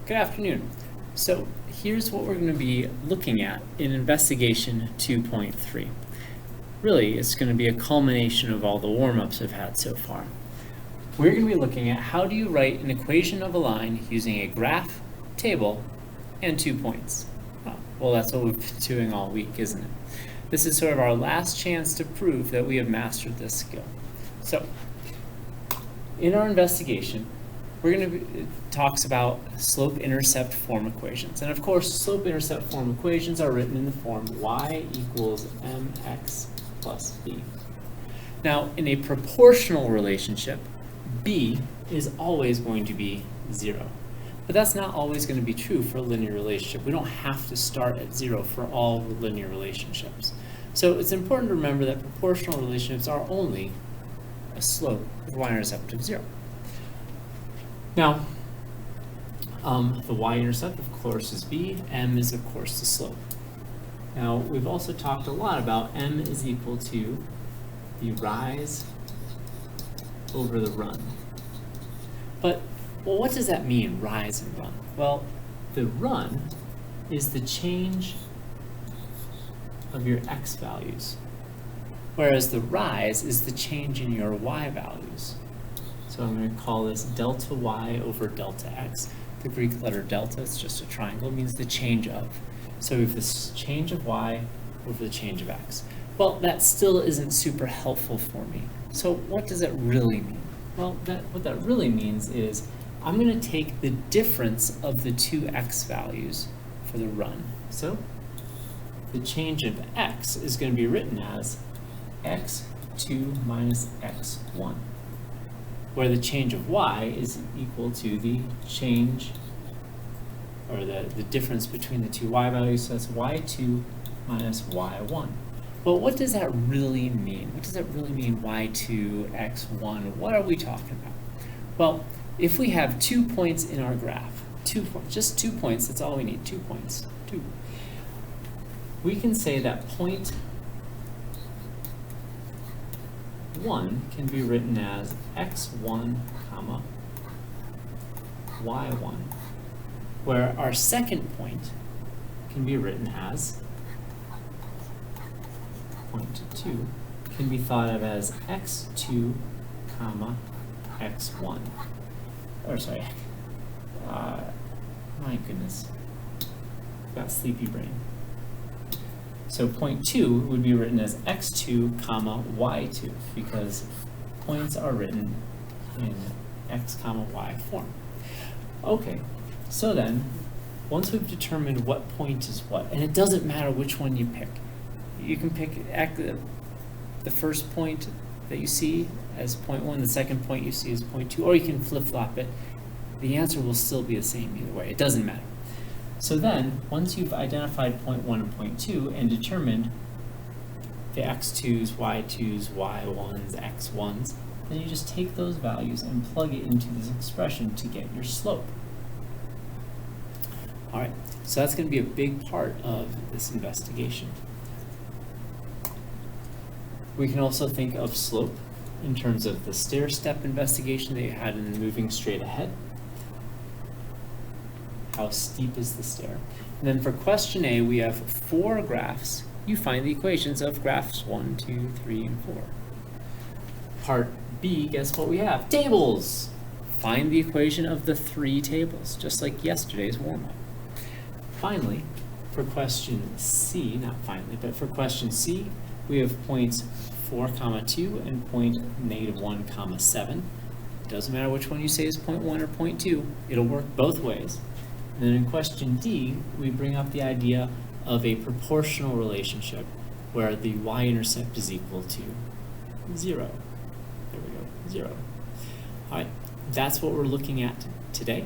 Good afternoon. So here's what we're going to be looking at in Investigation 2.3. Really, it's going to be a culmination of all the warm-ups I've had so far. We're going to be looking at how do you write an equation of a line using a graph, table, and 2 points. Well, that's what we've been doing all week, isn't it? This is sort of our last chance to prove that we have mastered this skill. So, in our investigation, we're going to talks about slope-intercept form equations. And of course, slope-intercept form equations are written in the form y equals mx plus b. Now, in a proportional relationship, b is always going to be 0. But that's not always going to be true for a linear relationship. We don't have to start at 0 for all linear relationships. So it's important to remember that proportional relationships are only a slope with y-intercept of 0. Now, the y-intercept, of course, is b. M is, of course, the slope. Now, we've also talked a lot about m is equal to the rise over the run. But, well, what does that mean, rise and run? Well, the run is the change of your x values, whereas the rise is the change in your y values. So I'm going to call this delta y over delta x. The Greek letter delta, it's just a triangle, means the change of. So we have this change of y over the change of x. Well, that still isn't super helpful for me. So what does that really mean? Well, what that really means is I'm going to take the difference of the two x values for the run. So the change of x is going to be written as x2 minus x1. Where the change of y is equal to the change, or the difference between the two y values, so that's y2 minus y1. Well, what does that really mean? What does that really mean, y2, x1? What are we talking about? Well, if we have 2 points in our graph, just 2 points, that's all we need, 2 points, 2. We can say that point 1 can be written as x1 comma y1, where our second point can be written as point 2 can be thought of as x2 comma x1, or sorry, my goodness, got sleepy brain. So point 2 would be written as x2 comma y2 because points are written in x comma y form. Okay, so then once we've determined what point is what, and it doesn't matter which one you pick. You can pick the first point that you see as point 1, the second point you see as point 2, or you can flip-flop it. The answer will still be the same either way. It doesn't matter. So then, once you've identified point 1 and point 2 and determined the x2s, y2s, y1s, x1s, then you just take those values and plug it into this expression to get your slope. All right, so that's going to be a big part of this investigation. We can also think of slope in terms of the stair-step investigation that you had in moving straight ahead. How steep is the stair? And then for question A, we have 4 graphs. You find the equations of graphs 1, 2, 3, and 4. Part B, guess what we have? Tables! Find the equation of the 3 tables, just like yesterday's warm-up. Finally, for question C, not finally, but for question C, we have points 4, comma 2 and point -1, comma 7. It doesn't matter which one you say is point 1 or point 2. It'll work both ways. And then in question D, we bring up the idea of a proportional relationship where the y-intercept is equal to 0. There we go, 0. All right, that's what we're looking at today.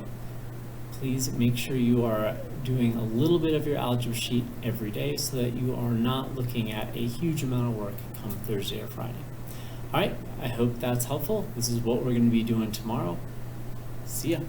Please make sure you are doing a little bit of your algebra sheet every day so that you are not looking at a huge amount of work come Thursday or Friday. All right, I hope that's helpful. This is what we're going to be doing tomorrow. See ya.